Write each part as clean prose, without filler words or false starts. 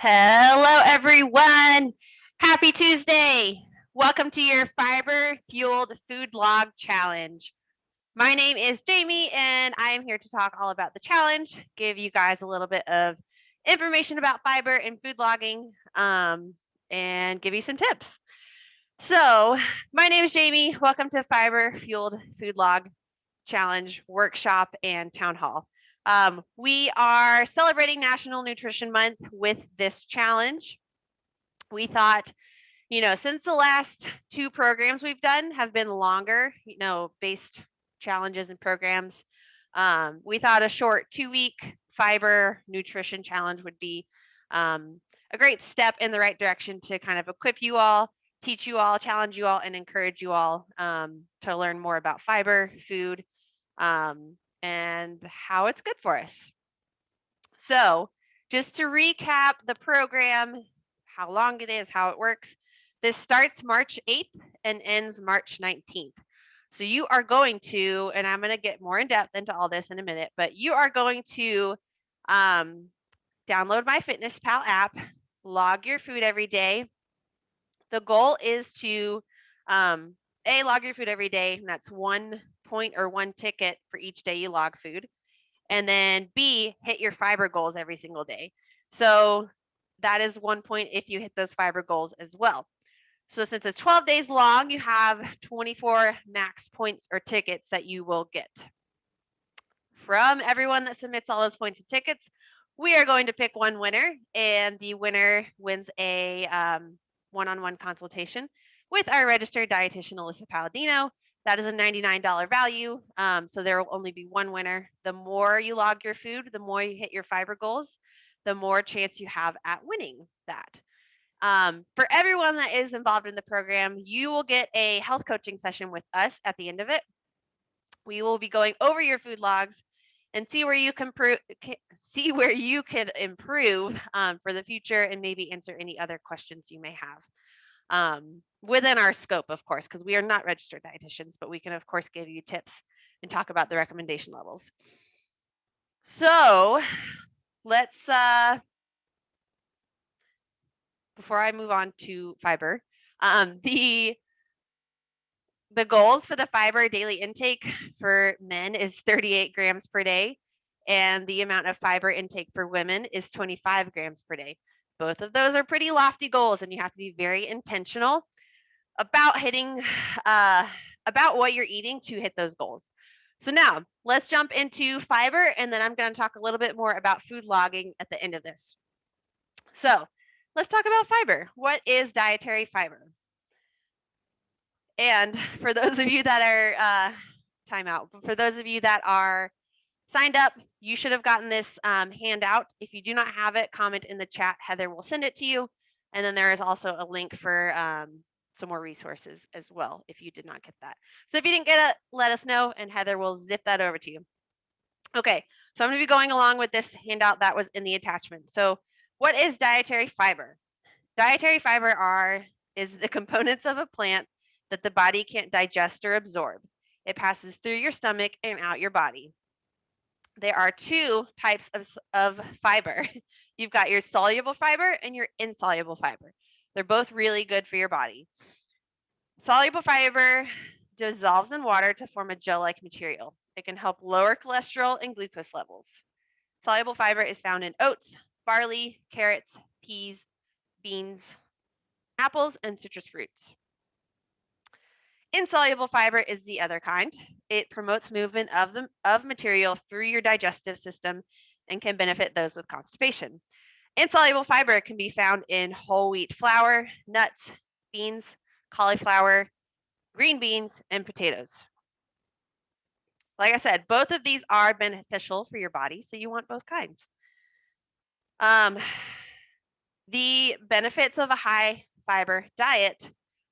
Hello, everyone. Happy Tuesday. Welcome to your fiber fueled food log challenge. My name is Jamie, and I am here to talk all about the challenge, give you guys a little bit of information about fiber and food logging, and give you some tips. So, my name is Jamie. Welcome to Fiber Fueled Food Log Challenge Workshop and Town Hall. We are celebrating National Nutrition Month with this challenge. We thought, since the last two programs we've done have been longer, based challenges and programs, we thought a short 2-week fiber nutrition challenge would be a great step in the right direction to kind of equip you all, teach you all, challenge you all, and encourage you all to learn more about fiber, food, and how it's good for us. So just to recap the program, how long it is, how it works, this starts March 8th and ends March 19th. So you are going to, and I'm going to get more in depth into all this in a minute, but you are going to download Myfitnesspal app, log your food every day. The goal is to log your food every day, and that's 1 point or 1 ticket for each day you log food. And then B, hit your fiber goals every single day. So that is 1 point if you hit those fiber goals as well. So since it's 12 days long, you have 24 max points or tickets that you will get. From everyone that submits all those points and tickets, we are going to pick one winner, and the winner wins a one-on-one consultation with our registered dietitian, Alyssa Palladino. That is a $99 value, so there will only be one winner. The more you log your food, the more you hit your fiber goals, the more chance you have at winning that. For everyone that is involved in the program, you will get a health coaching session with us at the end of it. We will be going over your food logs and see where you can improve for the future, and maybe answer any other questions you may have. Within our scope, of course, because we are not registered dietitians, but we can, of course, give you tips and talk about the recommendation levels. So let's, before I move on to fiber, the goals for the fiber daily intake for men is 38 grams per day, and the amount of fiber intake for women is 25 grams per day. Both of those are pretty lofty goals, and you have to be very intentional about hitting, about what you're eating to hit those goals. So now let's jump into fiber, and then I'm going to talk a little bit more about food logging at the end of this. So let's talk about fiber. What is dietary fiber? And for those of you that are, for those of you that are signed up, you should have gotten this handout. If you do not have it, comment in the chat. Heather will send it to you. And then there is also a link for some more resources as well if you did not get that. So if you didn't get it, let us know, and Heather will zip that over to you. Okay, so I'm going to be going along with this handout that was in the attachment. So what is dietary fiber? Dietary fiber is the components of a plant that the body can't digest or absorb. It passes through your stomach and out your body. There are two types of fiber. You've got your soluble fiber and your insoluble fiber. They're both really good for your body. Soluble fiber dissolves in water to form a gel-like material. It can help lower cholesterol and glucose levels. Soluble fiber is found in oats, barley, carrots, peas, beans, apples, and citrus fruits. Insoluble fiber is the other kind. It promotes movement of material through your digestive system and can benefit those with constipation. Insoluble fiber can be found in whole wheat flour, nuts, beans, cauliflower, green beans, and potatoes. Like I said, both of these are beneficial for your body, so you want both kinds. The benefits of a high fiber diet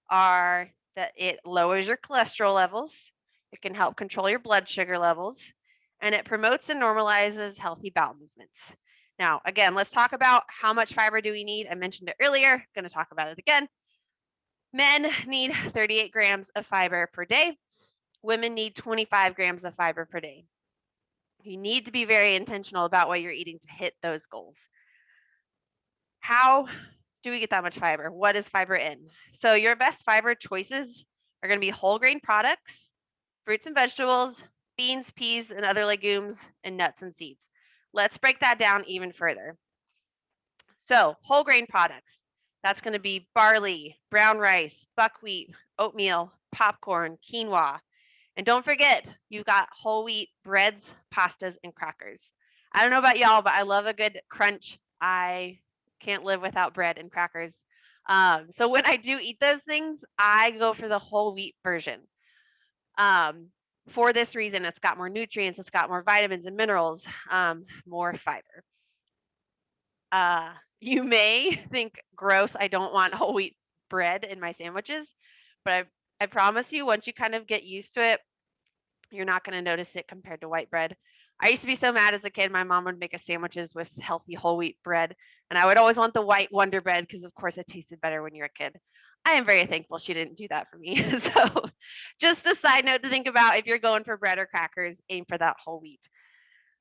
are that it lowers your cholesterol levels, it can help control your blood sugar levels, and it promotes and normalizes healthy bowel movements. Now, again, let's talk about how much fiber do we need. I mentioned it earlier, I'm going to talk about it again. Men need 38 grams of fiber per day. Women need 25 grams of fiber per day. You need to be very intentional about what you're eating to hit those goals. How do we get that much fiber? What is fiber in? So your best fiber choices are going to be whole grain products, fruits and vegetables, beans, peas, and other legumes, and nuts and seeds. Let's break that down even further. So whole grain products, that's going to be barley, brown rice, buckwheat, oatmeal, popcorn, quinoa. And don't forget, you've got whole wheat breads, pastas, and crackers. I don't know about y'all, but I love a good crunch. I can't live without bread and crackers. So when I do eat those things, I go for the whole wheat version. For this reason, it's got more nutrients, it's got more vitamins and minerals, more fiber. You may think, gross, I don't want whole wheat bread in my sandwiches, but I promise you, once you kind of get used to it, you're not going to notice it compared to white bread. I used to be so mad as a kid. My mom would make us sandwiches with healthy whole wheat bread, and I would always want the white Wonder Bread because, of course, it tasted better when you're a kid. I am very thankful she didn't do that for me. So just a side note to think about, if you're going for bread or crackers, aim for that whole wheat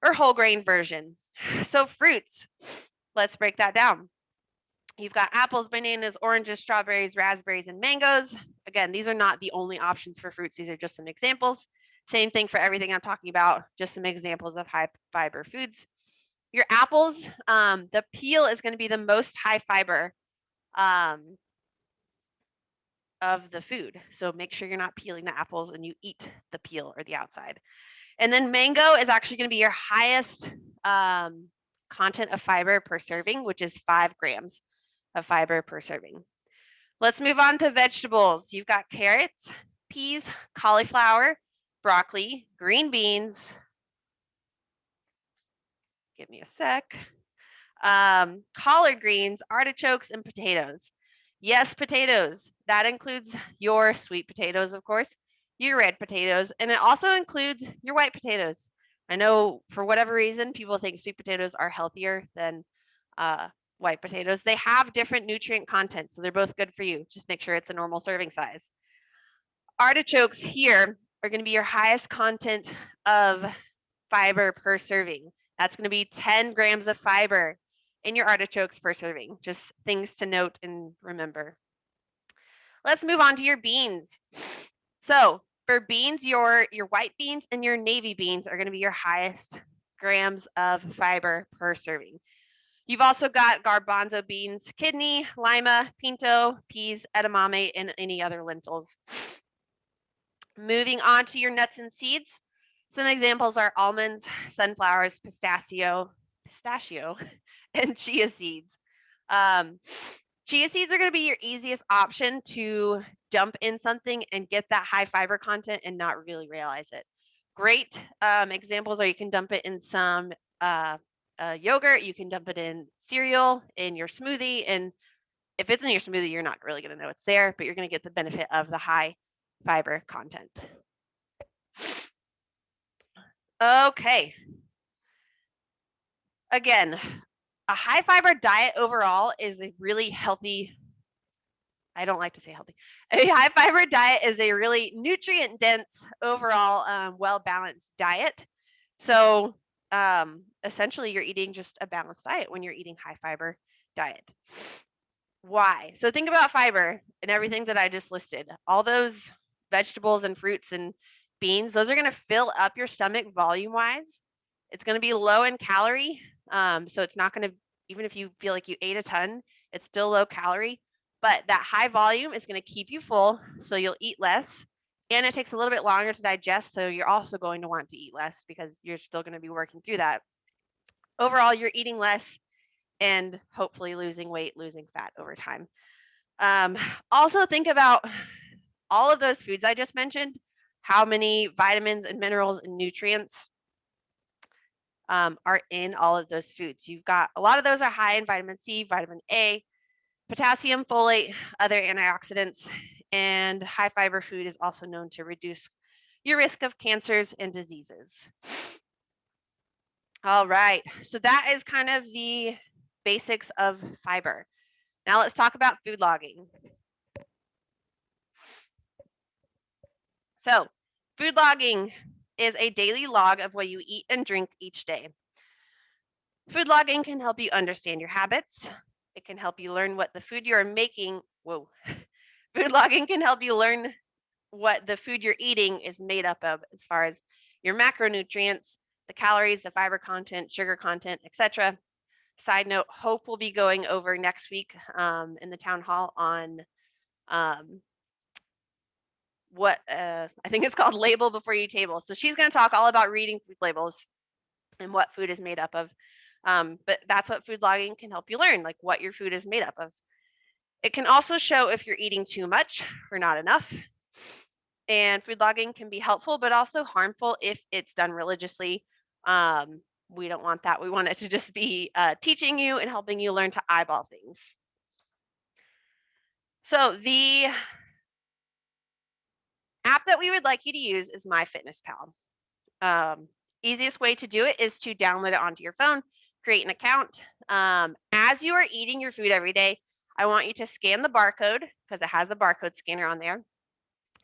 or whole grain version. So fruits, let's break that down. You've got apples, bananas, oranges, strawberries, raspberries, and mangoes. Again, these are not the only options for fruits. These are just some examples. Same thing for everything I'm talking about, just some examples of high fiber foods. Your apples, the peel is going to be the most high fiber of the food. So make sure you're not peeling the apples and you eat the peel or the outside. And then mango is actually going to be your highest content of fiber per serving, which is 5 grams of fiber per serving. Let's move on to vegetables. You've got carrots, peas, cauliflower, broccoli, green beans. Give me a sec. Collard greens, artichokes, and potatoes. Yes, potatoes. That includes your sweet potatoes, of course, your red potatoes, and it also includes your white potatoes. I know for whatever reason, people think sweet potatoes are healthier than white potatoes. They have different nutrient content, so they're both good for you. Just make sure it's a normal serving size. Artichokes here are going to be your highest content of fiber per serving. That's going to be 10 grams of fiber in your artichokes per serving. Just things to note and remember. Let's move on to your beans. So for beans, your white beans and your navy beans are going to be your highest grams of fiber per serving. You've also got garbanzo beans, kidney, lima, pinto, peas, edamame, and any other lentils. Moving on to your nuts and seeds. Some examples are almonds, sunflowers, pistachio, and chia seeds. Chia seeds are going to be your easiest option to dump in something and get that high fiber content and not really realize it. Great examples are you can dump it in some yogurt, you can dump it in cereal, in your smoothie, and if it's in your smoothie, you're not really going to know it's there, but you're going to get the benefit of the high fiber content. Okay. Again, a high fiber diet overall is a really healthy, I don't like to say healthy. A high fiber diet is a really nutrient dense overall well-balanced diet. So essentially you're eating just a balanced diet when you're eating high fiber diet. Why? So think about fiber and everything that I just listed. All those vegetables and fruits and beans, those are going to fill up your stomach volume wise. It's going to be low in calorie. So it's not going to, even if you feel like you ate a ton, it's still low calorie. But that high volume is going to keep you full, so you'll eat less. And it takes a little bit longer to digest, so you're also going to want to eat less because you're still going to be working through that. Overall, you're eating less and hopefully losing weight, losing fat over time. Also think about all of those foods I just mentioned, how many vitamins and minerals and nutrients are in all of those foods. You've got a lot of those are high in vitamin C, vitamin A, potassium, folate, other antioxidants, and high fiber food is also known to reduce your risk of cancers and diseases. All right, so that is kind of the basics of fiber. Now let's talk about food logging. So food logging is a daily log of what you eat and drink each day. Food logging can help you understand your habits, It can help you learn what the food you are making. Whoa. Food logging can help you learn what the food you're eating is made up of as far as your macronutrients, the calories, the fiber content, sugar content, etc. Side note, Hope will be going over next week in the town hall on what I think it's called Label Before You Table. So she's going to talk all about reading food labels and what food is made up of. But that's what food logging can help you learn, like what your food is made up of. It can also show if you're eating too much or not enough. And food logging can be helpful, but also harmful if it's done religiously. We don't want that. We want it to just be teaching you and helping you learn to eyeball things. So the app that we would like you to use is Myfitnesspal. Easiest way to do it is to download it onto your phone, create an account. As you are eating your food every day, I want you to scan the barcode because it has a barcode scanner on there.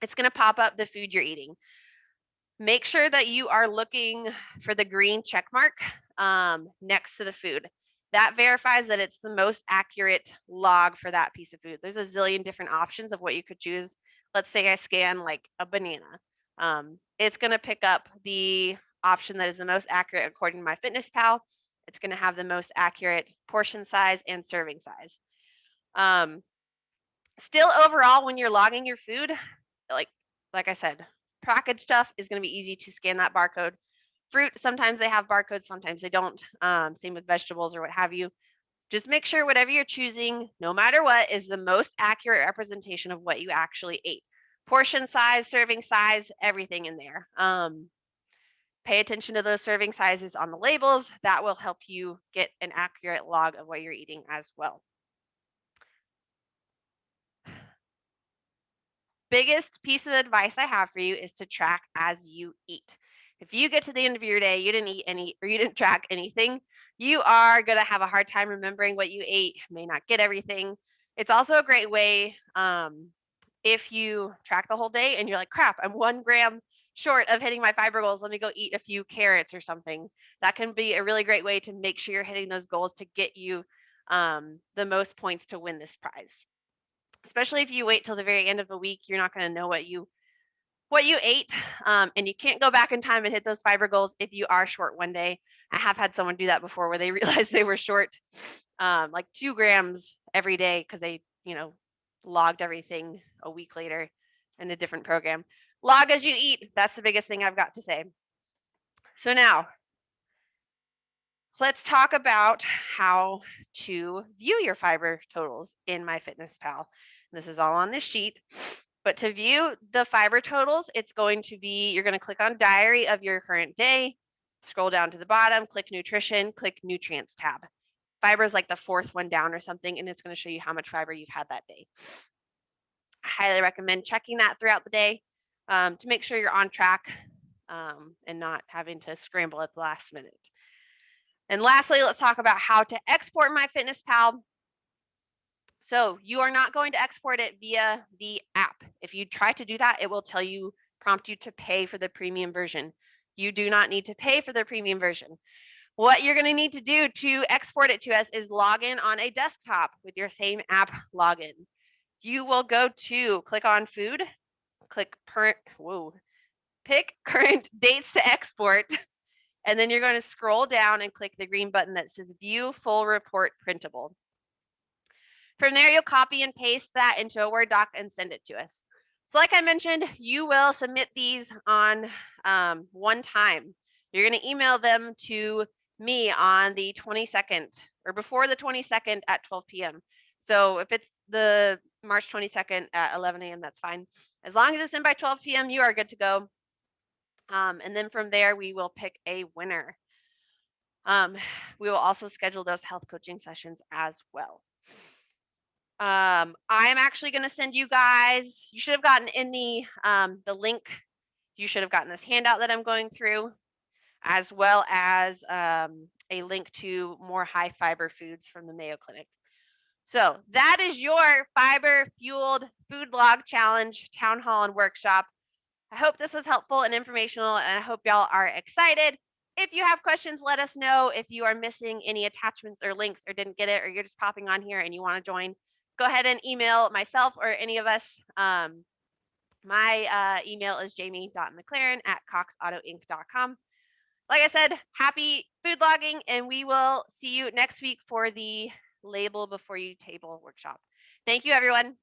It's going to pop up the food you're eating. Make sure that you are looking for the green check mark next to the food. That verifies that it's the most accurate log for that piece of food. There's a zillion different options of what you could choose. Let's say I scan like a banana. It's going to pick up the option that is the most accurate according to Myfitnesspal. It's going to have the most accurate portion size and serving size. Still overall, when you're logging your food, like I said, packaged stuff is going to be easy to scan that barcode. Fruit, sometimes they have barcodes, sometimes they don't. Same with vegetables or what have you. Just make sure whatever you're choosing, no matter what, is the most accurate representation of what you actually ate. Portion size, serving size, everything in there. Pay attention to those serving sizes on the labels. That will help you get an accurate log of what you're eating as well. Biggest piece of advice I have for you is to track as you eat. If you get to the end of your day, you didn't eat any or you didn't track anything, you are going to have a hard time remembering what you ate, may not get everything. It's also a great way if you track the whole day and you're like, crap, I'm 1 gram short of hitting my fiber goals. Let me go eat a few carrots or something. That can be a really great way to make sure you're hitting those goals to get you the most points to win this prize. Especially if you wait till the very end of the week, you're not going to know what you ate, and you can't go back in time and hit those fiber goals if you are short one day. I have had someone do that before where they realized they were short like 2 grams every day because they, logged everything a week later in a different program. Log as you eat. That's the biggest thing I've got to say. So now, let's talk about how to view your fiber totals in Myfitnesspal. This is all on this sheet. But to view the fiber totals, it's going to be, you're going to click on Diary of your current day, scroll down to the bottom, click Nutrition, click Nutrients tab. Fiber is like the 4th one down or something, and it's going to show you how much fiber you've had that day. I highly recommend checking that throughout the day to make sure you're on track and not having to scramble at the last minute. And lastly, let's talk about how to export Myfitnesspal. So you are not going to export it via the app. If you try to do that, it will prompt you to pay for the premium version. You do not need to pay for the premium version. What you're going to need to do to export it to us is log in on a desktop with your same app login. You will go to click on food, pick current dates to export, and then you're going to scroll down and click the green button that says View Full Report Printable. From there, you'll copy and paste that into a Word doc and send it to us. So like I mentioned, you will submit these on one time. You're going to email them to me on the 22nd or before the 22nd at 12 p.m. So if it's the March 22nd at 11 a.m., that's fine. As long as it's in by 12 p.m., you are good to go. And then from there, we will pick a winner. We will also schedule those health coaching sessions as well. I'm actually going to send you guys, you should have gotten in the link, you should have gotten this handout that I'm going through, as well as a link to more high fiber foods from the Mayo Clinic. So that is your fiber fueled food log challenge, town hall and workshop. I hope this was helpful and informational, and I hope y'all are excited If you have questions, let us know. If you are missing any attachments or links or didn't get it, or you're just popping on here and you want to join, go ahead and email myself or any of us. My email is jamie.mclaren@coxautoinc.com. Like I said, happy food logging, and we will see you next week for the Label Before You Table workshop. Thank you, everyone.